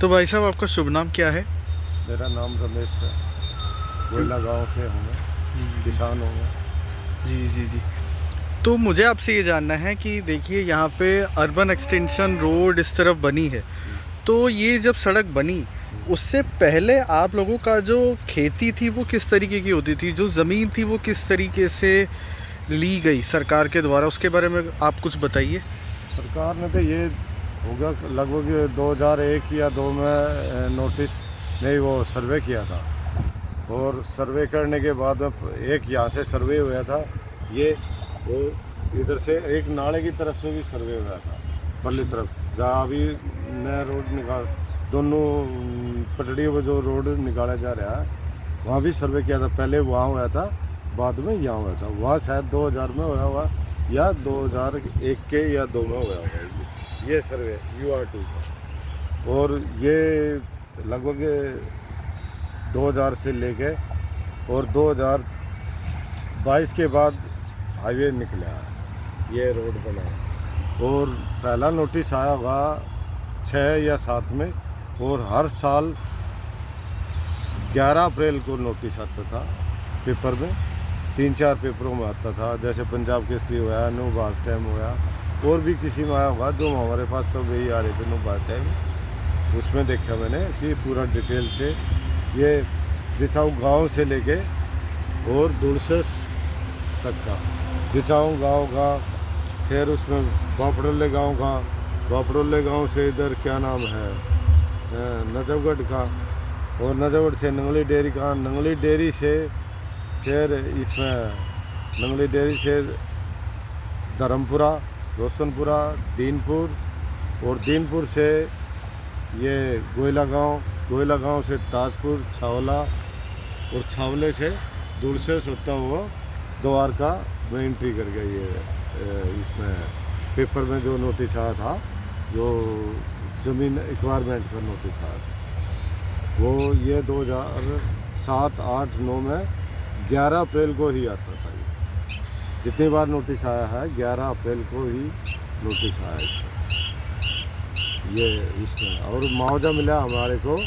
तो भाई साहब आपका शुभ नाम क्या है? मेरा नाम रमेश है। गोयला गांव से हूँ मैं, किसान हूँ मैं। जी जी जी। तो मुझे आपसे ये जानना है कि देखिए यहाँ पे अर्बन एक्सटेंशन रोड इस तरफ बनी है, तो ये जब सड़क बनी उससे पहले आप लोगों का जो खेती थी वो किस तरीके की होती थी, जो ज़मीन थी वो किस तरीके से ली गई सरकार के द्वारा, उसके बारे में आप कुछ बताइए। सरकार ने तो ये होगा लगभग 2001 या 2 में नोटिस नहीं वो सर्वे किया था, और सर्वे करने के बाद में एक यहाँ से सर्वे हुआ था, ये वो इधर से एक नाले की तरफ से भी सर्वे हुआ था, पल्ली तरफ जहाँ अभी नया रोड निकाल दोनों पटड़ियों पर जो रोड निकाला जा रहा है वहाँ भी सर्वे किया था। पहले वहाँ हुआ था, बाद में यहाँ हुआ था। वहाँ शायद 2000 में हुआ हुआ या 2001 के या 2 में हुआ होगा ये सर्वे UR2 का। और ये लगभग 2000 से लेके और 2022 के बाद हाईवे निकला, ये रोड बना। और पहला नोटिस आया होगा 6 या 7 में, और हर साल 11 अप्रैल को नोटिस आता था पेपर में, 3-4 पेपरों में आता था, जैसे पंजाब केसरी हुआ, न्यू भारत टाइम हुआ, और भी किसी में आया होगा। जो हमारे पास तो वही आ रहे थे न्यू भारत टाइम, उसमें देखा मैंने कि पूरा डिटेल से ये दिचाऊ गांव से लेके और दुलसस तक का दिचाऊ गांव का, फिर उसमें बापड़ोले गांव का, बापड़ोले गांव से इधर क्या नाम है नजफगढ़ का, और नजफगढ़ से नंगली डेयरी का, नंगली डेयरी से फिर इसमें नंगली डेयरी से धर्मपुरा, रोशनपुरा, दीनपुर, और दीनपुर से ये गोयला गांव, गोयला गांव से ताजपुर, छावला, और छावले से दुलसेस होता हुआ द्वारका में एंट्री कर गई है। इसमें पेपर में जो नोटिस आया था, जो ज़मीन एक्वायरमेंट का नोटिस आया था, वो ये 2007, 8, 9 में 11 अप्रैल को ही आता था। ये जितनी बार नोटिस आया है 11 अप्रैल को ही नोटिस आया इसमें। ये इसमें और मुआवजा मिला हमारे को,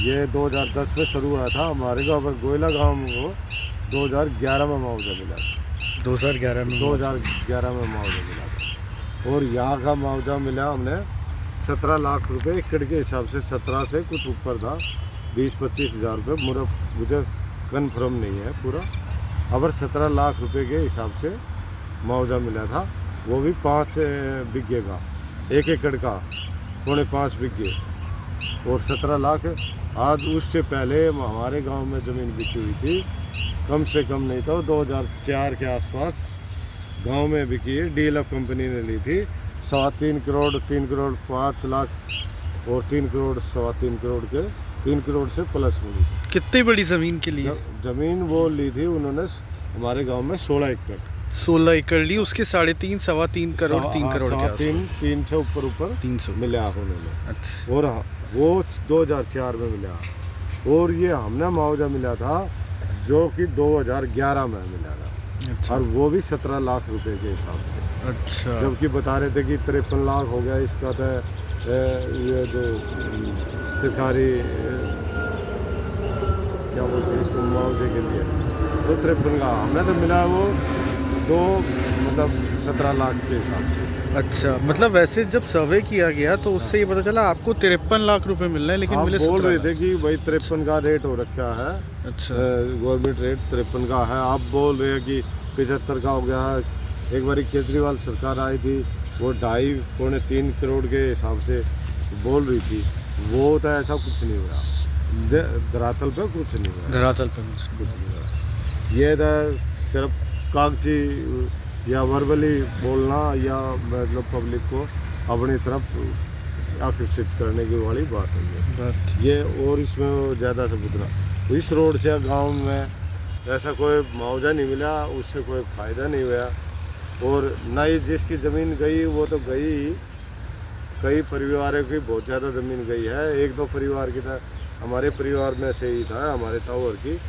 ये 2010 में शुरू हुआ था हमारे को, पर गोयला गांव को 2011 में मुआवजा मिला था। 2011 में मुआवजा मिला था। और यहाँ का मुआवजा मिला हमने 17 लाख रुपए एकड़ के हिसाब से, 17 से कुछ ऊपर था, 20-25 हज़ार रुपये, मुझे कन्फर्म नहीं है पूरा, अगर 17 लाख रुपए के हिसाब से मुआवजा मिला था। वो भी 5 बीघे का, 1 एकड़ का 5.25 बीघे, और 17 लाख। आज उससे पहले हमारे गांव में ज़मीन बिकी हुई थी, कम से कम नहीं तो 2004 के आसपास गांव में बिकी है, DLF कंपनी ने ली थी, 3.25 करोड़, 3 करोड़ 5 लाख, और 3 करोड़ 3.25 करोड़ के, 3 करोड़ से प्लस मिली थी। कितनी बड़ी ज़मीन के लिए? ज़मीन वो ली थी उन्होंने हमारे गांव में 16 एकड़, 16 एकड़ ली, उसके 3.5 सवा 3 करोड़, 3 करोड़ के आसपास, 300 ऊपर 300 मिला उन्होंने। अच्छा। और वो 2004 में मिला, और ये हमने मुआवजा मिला था जो कि 2011 में मिला था। अच्छा। और वो भी 17 लाख रुपए के हिसाब से। अच्छा। जबकि बता रहे थे कि 53 लाख हो गया इसका, तो ये जो सरकारी क्या बोलते हैं इसको मुआवजे के लिए, तो 53 का हमने तो मिला वो 17 लाख के हिसाब से। अच्छा, मतलब वैसे जब सर्वे किया गया तो उससे ये पता चला आपको 53 लाख रुपए मिल रहे हैं, लेकिन आप मिले बोल 17 रहे लाख। थे कि भाई 53 का रेट हो रखा है। अच्छा। गवर्नमेंट रेट 53 का है, आप बोल रहे हैं कि 75 का हो गया है। एक बार केजरीवाल सरकार आई थी, वो 2.5-3 करोड़ के हिसाब से बोल रही थी, वो तो ऐसा कुछ नहीं हुआ, धरातल पे कुछ नहीं हुआ, धरातल पे कुछ नहीं हुआ। ये तो सिर्फ कागजी या वर्बली बोलना, या मतलब पब्लिक को अपनी तरफ आकर्षित करने की वाली बात है ये। और इसमें ज़्यादा सबूत ना, इस रोड से गांव में ऐसा कोई मुआवजा नहीं मिला, उससे कोई फ़ायदा नहीं हुआ, और ना ही जिसकी ज़मीन गई वो तो गई ही, कई परिवारों की बहुत ज़्यादा ज़मीन गई है। 1-2 परिवार की था, हमारे परिवार में से ही था, हमारे ताऊर की,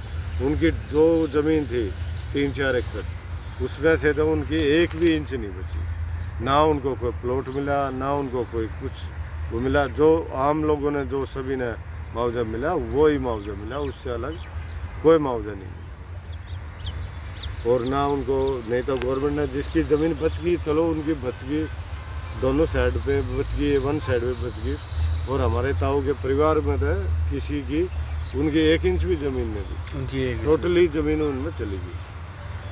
उनकी जो ज़मीन थी 3-4 एकड़, उसमें से तो उनकी 1 भी इंच नहीं बची, ना उनको कोई प्लॉट मिला, ना उनको कोई कुछ वो मिला। जो आम लोगों ने जो सभी ने मुआवजा मिला वो ही मुआवजा मिला, उससे अलग कोई मुआवजा नहीं मिला। और ना उनको, नहीं तो गवर्नमेंट ने जिसकी ज़मीन बच गई चलो उनकी बच गई, दोनों साइड पे बच गई, वन साइड पे बच गई। और हमारे ताऊ के परिवार में थे किसी की, उनकी 1 इंच भी ज़मीन नहीं थी, उनकी एक टोटली ज़मीन उनमें चली गई।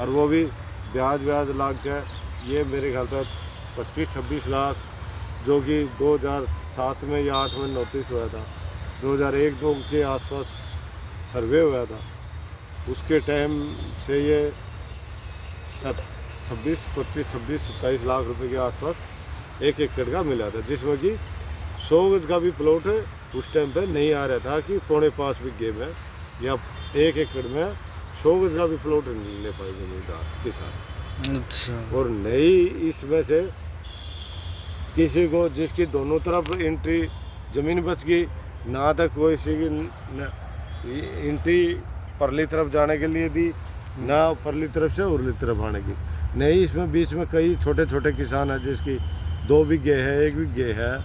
और वो भी ब्याज लाग के, ये मेरे ख्याल से 25-26 लाख, जो कि 2007 में या 8 में नोटिस हुआ था, 2001-2 के आसपास सर्वे हुआ था, उसके टाइम से ये 27 लाख रुपए के आसपास 1 एकड़ का मिला था, जिसमें कि 100 गज का भी प्लॉट है उस टाइम पे नहीं आ रहा था कि 4.5 बीघे में या 1 एकड़ में 100 गज का भी प्लॉट नहीं ले पाए जमींदार किसान। अच्छा। और नई इसमें से किसी को जिसकी दोनों तरफ एंट्री ज़मीन बच गई, ना तक कोई सी एंट्री परली तरफ जाने के लिए दी, ना परली तरफ से उरली तरफ आने की नहीं। इसमें बीच में कई छोटे छोटे किसान हैं जिसकी 2 बीघे है, 1 बीघे है,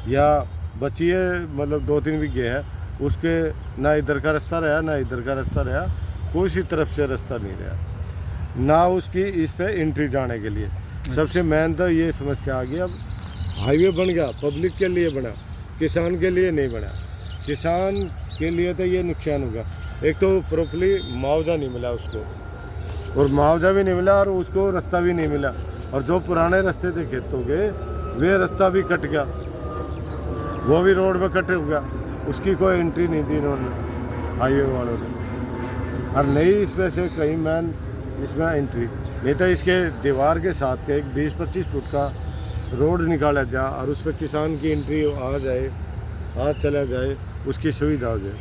या बची है मतलब 2-3 बीघे है, उसके ना इधर का रास्ता रहा ना इधर का रास्ता रहा, कोई सी तरफ से रास्ता नहीं रहा, ना उसकी इस पे एंट्री जाने के लिए। सबसे मेन तो ये समस्या आ गई। अब हाईवे बन गया, पब्लिक के लिए बना, किसान के लिए नहीं बना। किसान के लिए तो ये नुकसान होगा, एक तो प्रॉपर्ली मुआवजा नहीं मिला उसको, और मुआवजा भी नहीं मिला और उसको रास्ता भी नहीं मिला, और जो पुराने रास्ते थे खेतों के वे रास्ता भी कट गया, वो भी रोड में कट हो गया, उसकी कोई एंट्री नहीं दी इन्होंने हाईवे वालों ने। और नहीं इसमें से कहीं मैन इसमें एंट्री नहीं, तो इसके दीवार के साथ के एक 20-25 फुट का रोड निकाला जा और उस पर किसान की एंट्री आ जाए, आ चला जाए, उसकी सुविधा हो जाए।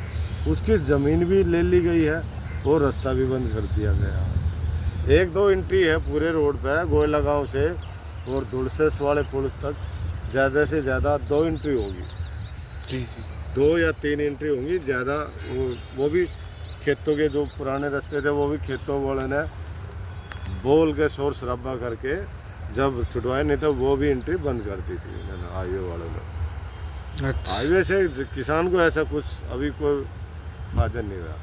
उसकी ज़मीन भी ले ली गई है और रास्ता भी बंद कर दिया गया। 1-2 एंट्री है पूरे रोड पे, गोयला गांव से और दुलसेस वाले पुल तक ज़्यादा से ज़्यादा 2 एंट्री होगी, जी 2 या 3 एंट्री होंगी ज़्यादा। वो भी खेतों के जो पुराने रास्ते थे वो भी खेतों वाले ने बोल के शोर शराबा करके जब छुटवाए, नहीं तो वो भी एंट्री बंद कर दी थी हाईवे वालों ने। अच्छा। हाईवे से किसान को ऐसा कुछ अभी कोई फायदा नहीं हुआ,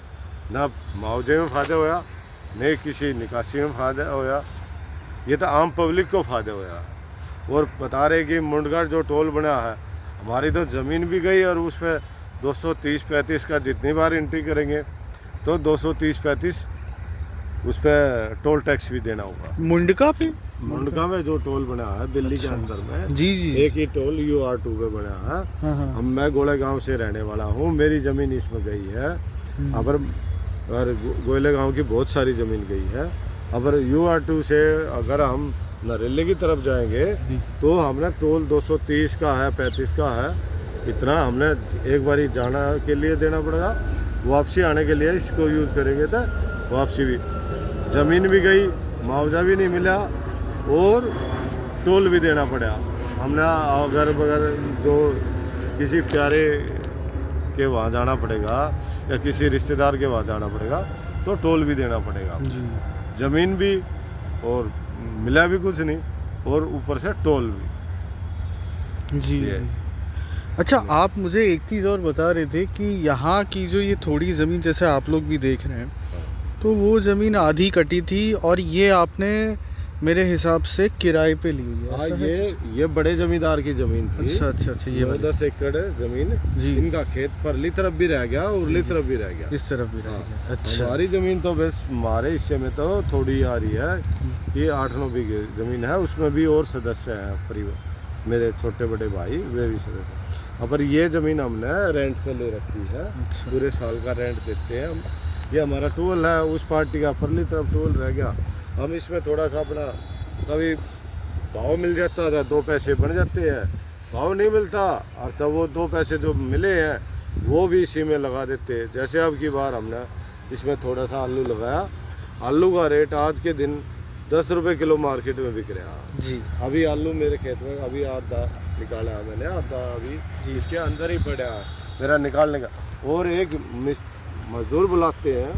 ना मुआवजे में फ़ायदा हुआ, नहीं किसी निकासी में फ़ायदा हुआ, ये तो आम पब्लिक को फ़ायदा हुआ। और बता रहे कि मुंडगढ़ जो टोल बना है, हमारी तो ज़मीन भी गई और उस पर 230-35 का जितनी बार एंट्री करेंगे तो 230-35 उस पर टोल टैक्स भी देना होगा। मुंडका पे, मुंडका में जो टोल बना है दिल्ली के अंदर में, जी जी, एक ही टोल UR2 पे बना है। हाँ हाँ। हम मैं गोले गांव से रहने वाला हूँ, मेरी ज़मीन इसमें गई है। अगर गोले गांव की बहुत सारी ज़मीन गई है। अगर UR2 से अगर हम नरेले की तरफ जाएंगे तो हमने टोल 230 का है, 35 का है, इतना हमने एक बारी जाना के लिए देना पड़ेगा, वापसी आने के लिए इसको यूज़ करेंगे तो वापसी भी, ज़मीन भी गई, मुआवजा भी नहीं मिला और टोल भी देना पड़ा। हमने अगर जो किसी प्यारे के वहाँ जाना पड़ेगा या किसी रिश्तेदार के वहाँ जाना पड़ेगा तो टोल भी देना पड़ेगा, ज़मीन भी और मिला भी कुछ नहीं और ऊपर से टोल भी। जी जी। अच्छा, आप मुझे एक चीज़ और बता रहे थे कि यहाँ की जो ये थोड़ी ज़मीन जैसे आप लोग भी देख रहे हैं, तो वो ज़मीन आधी कटी थी और ये आपने मेरे हिसाब से किराए पे ली हुई है। हाँ, ये बड़े जमींदार की ज़मीन थी। अच्छा अच्छा अच्छा, ये 10 एकड़ ज़मीन जी, इनका खेत परली तरफ भी रह गया और उरली तरफ भी रह गया, इस तरफ भी रह गया। अच्छा, हमारी ज़मीन तो बस हमारे हिस्से में तो थोड़ी आ रही है कि 8-9 बीघे ज़मीन है, उसमें भी और सदस्य हैं परिवार, मेरे छोटे बड़े भाई वे भी सदस्य। पर ये ज़मीन हमने रेंट पे ले रखी है। अच्छा। पूरे साल का रेंट देते हैं हम। ये हमारा टोल है, उस पार्टी का परली तरफ टोल रह गया, हम इसमें थोड़ा सा अपना कभी भाव मिल जाता था, 2 पैसे बन जाते हैं, भाव नहीं मिलता और तब वो 2 पैसे जो मिले हैं वो भी इसी में लगा देते हैं। जैसे अब की बार हमने इसमें थोड़ा सा आलू लगाया, आलू का रेट आज के दिन 10 रुपये किलो मार्केट में बिक रहा है जी। अभी आलू मेरे खेत में अभी आधा निकाला है मैंने, आधा अभी जी इसके अंदर ही पड़ा है मेरा निकालने का। और एक मजदूर बुलाते हैं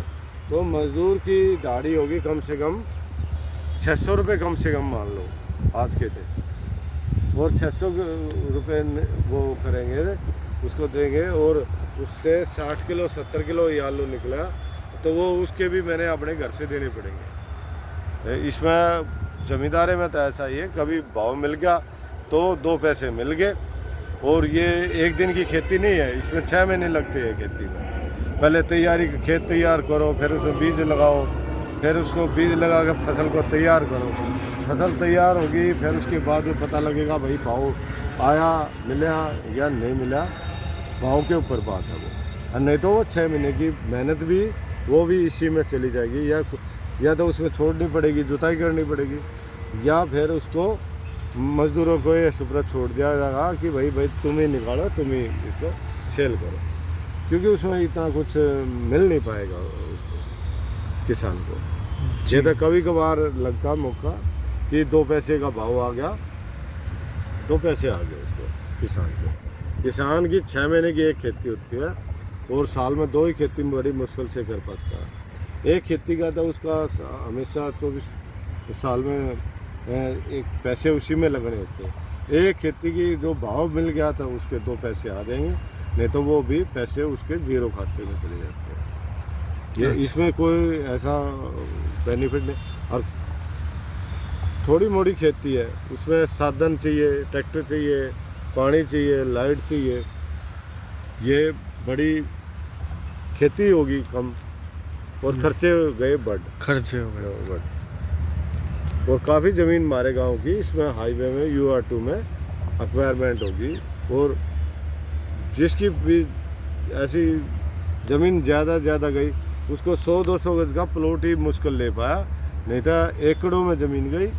तो मजदूर की दाढ़ी होगी कम से कम 600 रुपये, कम से कम मान लो आज के दिन। और 600 रुपये वो करेंगे, उसको देंगे, और उससे 60 किलो 70 किलो ये आलू निकला तो वो उसके भी मैंने अपने घर से देने पड़ेंगे। इसमें ज़मींदारी में तो ऐसा ही है, कभी भाव मिल गया तो 2 पैसे मिल गए। और ये एक दिन की खेती नहीं है, इसमें 6 महीने लगते हैं खेती में। पहले तैयारी, खेत तैयार करो, फिर उसमें बीज लगाओ, फिर उसको बीज लगा के फसल को तैयार करो, फसल तैयार होगी, फिर उसके बाद में पता लगेगा भाई भाव आया, मिला या नहीं मिला, भाव के ऊपर बात है वो। और नहीं तो वो 6 महीने की मेहनत भी वो भी इसी में चली जाएगी, या तो उसमें छोड़नी पड़ेगी, जुताई करनी पड़ेगी, या फिर उसको मजदूरों को ये सुपुर्द छोड़ दिया जाएगा कि भाई तुम ही निकालो, तुम ही इसको सेल करो, क्योंकि उसमें इतना कुछ मिल नहीं पाएगा उसको, किसान को। ये तो कभी कभार लगता मौका कि 2 पैसे का भाव आ गया, 2 पैसे आ गए उसको किसान को। किसान की 6 महीने की एक खेती होती है, और साल में 2 ही खेती बड़ी मुश्किल से कर पाता है। एक खेती का तो उसका हमेशा 24 साल में एक पैसे उसी में लगने होते हैं। एक खेती की जो भाव मिल गया था उसके 2 पैसे आ जाएंगे, नहीं तो वो भी पैसे उसके जीरो खाते में चले जाते हैं। ये इसमें कोई ऐसा बेनिफिट नहीं। और थोड़ी मोड़ी खेती है, उसमें साधन चाहिए, ट्रैक्टर चाहिए, पानी चाहिए, लाइट चाहिए। ये बड़ी खेती होगी कम, और खर्चे गए खर्चे हो गए। बढ़। और काफ़ी ज़मीन हमारे गांव की इसमें हाईवे में UR2 में एक्वायरमेंट होगी, और जिसकी भी ऐसी ज़मीन ज़्यादा गई उसको 100-200 गज का प्लॉट ही मुश्किल ले पाया, नहीं तो एकड़ों में ज़मीन गई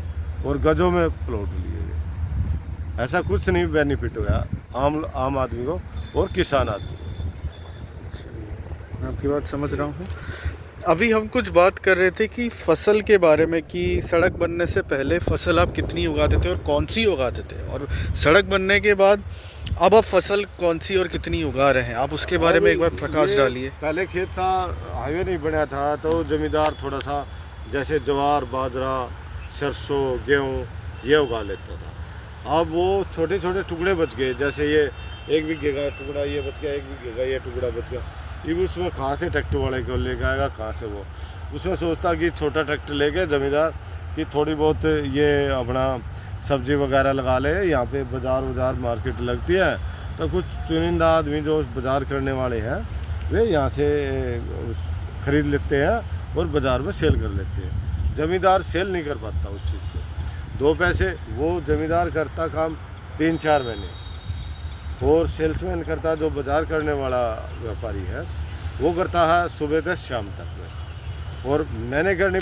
और गजों में प्लॉट लिए गए। ऐसा कुछ नहीं बेनिफिट हुआ आम आदमी को और किसान आदमी को। मैं आपकी बात समझ रहा हूँ। अभी हम कुछ बात कर रहे थे कि फसल के बारे में, कि सड़क बनने से पहले फसल आप कितनी उगाते थे और कौन सी उगाते थे, और सड़क बनने के बाद अब आप फसल कौन सी और कितनी उगा रहे हैं, आप उसके बारे में एक बार प्रकाश डालिए। पहले खेत था, हाईवे नहीं बना था, तो ज़मींदार थोड़ा सा जैसे ज्वार, बाजरा, सरसों, गेहूँ ये उगा लेता था। अब वो छोटे छोटे टुकड़े बच गए, जैसे ये 1 बीघे का टुकड़ा ये बच गया, 1 बीघे का ये टुकड़ा बच गया। अब उसमें कहाँ से ट्रैक्टर वाले को लेकर आएगा, कहाँ से वो उसमें सोचता कि छोटा ट्रैक्टर लेके ज़मींदार कि थोड़ी बहुत ये अपना सब्जी वगैरह लगा ले, यहाँ पे बाज़ार मार्केट लगती है, तो कुछ चुनिंदा आदमी जो बाज़ार करने वाले हैं वे यहाँ से ख़रीद लेते हैं और बाज़ार में सेल कर लेते हैं। ज़मींदार सेल नहीं कर पाता उस चीज़ को। 2 पैसे वो ज़मींदार करता काम 3-4 महीने, और सेल्समैन करता जो बाज़ार करने वाला व्यापारी है वो करता है सुबह से शाम तक में, और मैंने करनी